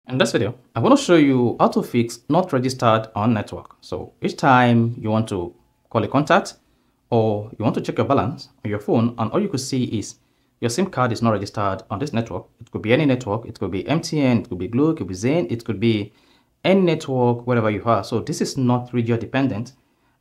In this video, I'm going to show you how to fix not registered on network. So each time you want to call a contact or you want to check your balance on your phone, and all you could see is your SIM card is not registered on this network. It could be any network. It could be MTN, it could be Glo, it could be Zain, it could be any network, wherever you are. So this is not region dependent,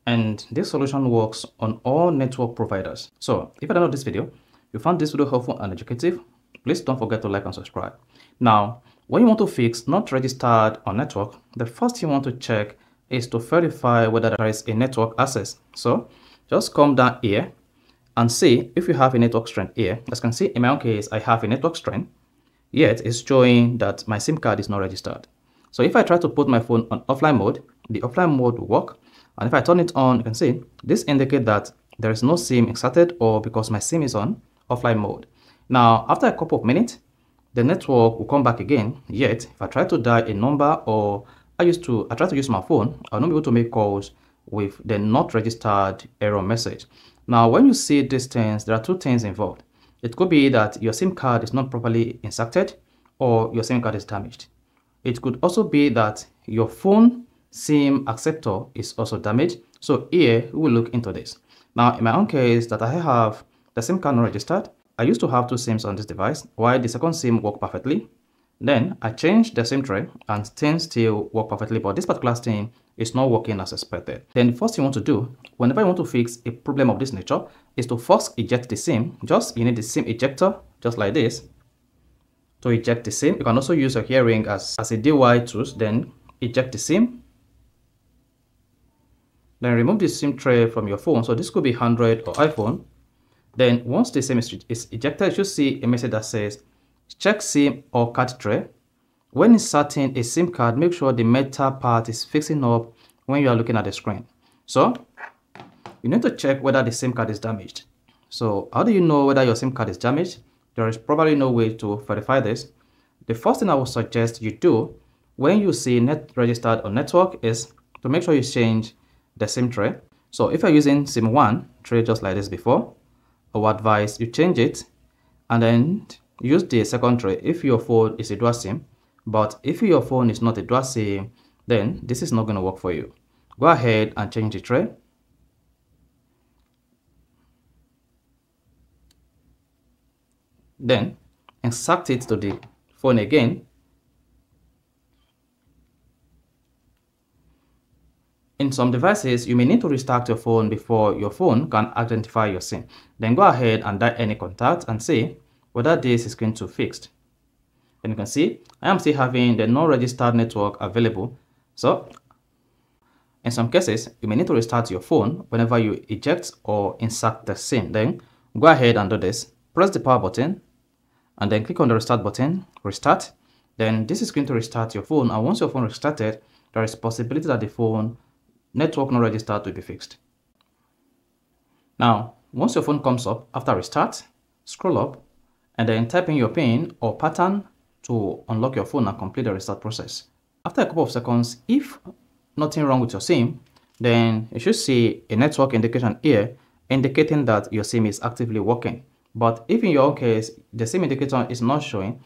and this solution works on all network providers. So if you don't know this video, you found this video helpful and educative, please don't forget to like and subscribe. Now, when you want to fix not registered on network, the first thing you want to check is to verify whether there is a network access. So just come down here and see if you have a network strength here. As you can see, in my own case, I have a network strength, yet it's showing that my SIM card is not registered. So if I try to put my phone on offline mode, the offline mode will work. And if I turn it on, you can see this indicates that there is no SIM inserted, or because my SIM is on offline mode. Now, after a couple of minutes, the network will come back again. Yet, if I try to dial a number, or I try to use my phone, I'll not be able to make calls with the not registered error message. Now, when you see these things, there are two things involved. It could be that your SIM card is not properly inserted, or your SIM card is damaged. It could also be that your phone SIM acceptor is also damaged. So here, we will look into this. Now, in my own case, that I have the SIM card not registered, I used to have two SIMs on this device, while the second SIM worked perfectly. Then I changed the SIM tray and things still work perfectly, but this particular SIM is not working as expected. Then the first thing you want to do, whenever you want to fix a problem of this nature, is to first eject the SIM. You need the SIM ejector, just like this, to eject the SIM. You can also use your hearing as a DIY tool, then eject the SIM. Then remove the SIM tray from your phone. So this could be Android or iPhone. Then once the SIM is ejected, you should see a message that says, check SIM or card tray. When inserting a SIM card, make sure the metal part is fixing up when you are looking at the screen. So you need to check whether the SIM card is damaged. So how do you know whether your SIM card is damaged? There is probably no way to verify this. The first thing I would suggest you do when you see net registered on network is to make sure you change the SIM tray. So if you're using SIM 1 tray just like this before, I would advise you change it and then use the second tray if your phone is a dual SIM. But if your phone is not a dual SIM, then this is not going to work for you. Go ahead and change the tray. Then insert it to the phone again. In some devices, you may need to restart your phone before your phone can identify your SIM. Then go ahead and dial any contact and see whether this is going to fix. And you can see I am still having the non-registered network available. So in some cases, you may need to restart your phone whenever you eject or insert the SIM. Then go ahead and do this. Press the power button and then click on the restart button, restart. Then this is going to restart your phone. And once your phone restarted, there is a possibility that the phone network not registered will be fixed. Now, once your phone comes up after restart, scroll up and then type in your PIN or pattern to unlock your phone and complete the restart process. After a couple of seconds, if nothing wrong with your SIM, then you should see a network indication here indicating that your SIM is actively working. But if in your case, the SIM indicator is not showing,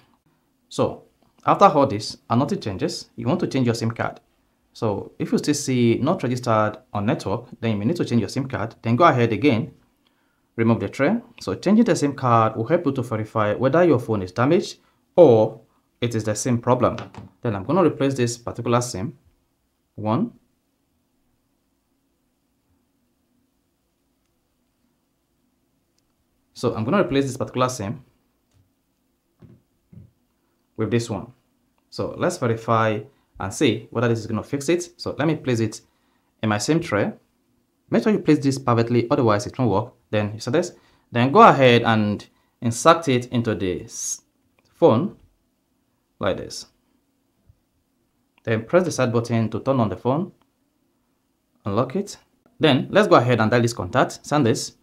so after all this and nothing changes, you want to change your SIM card. So if you still see not registered on network, then you may need to change your SIM card. Then go ahead again, remove the tray. So changing the SIM card will help you to verify whether your phone is damaged or it is the SIM problem. Then I'm going to replace this particular SIM. One. So I'm going to replace this particular SIM with this one. So let's verify and see whether this is going to fix it. So let me place it in my SIM tray. Make sure you place this perfectly, otherwise it won't work. Then you see this. Then go ahead and insert it into the phone like this. Then press the side button to turn on the phone. Unlock it. Then let's go ahead and dial this contact. Send this.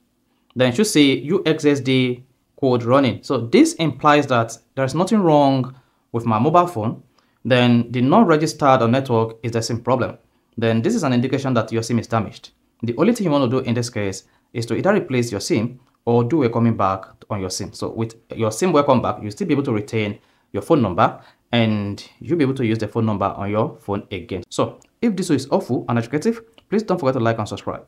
Then you should see UXSD code running. So this implies that there's nothing wrong with my mobile phone. Then the not registered on network is the SIM problem. Then this is an indication that your SIM is damaged. The only thing you want to do in this case is to either replace your SIM or do a coming back on your SIM. So with your SIM welcome back, you'll still be able to retain your phone number and you'll be able to use the phone number on your phone again. So if this is helpful and educative, please don't forget to like and subscribe.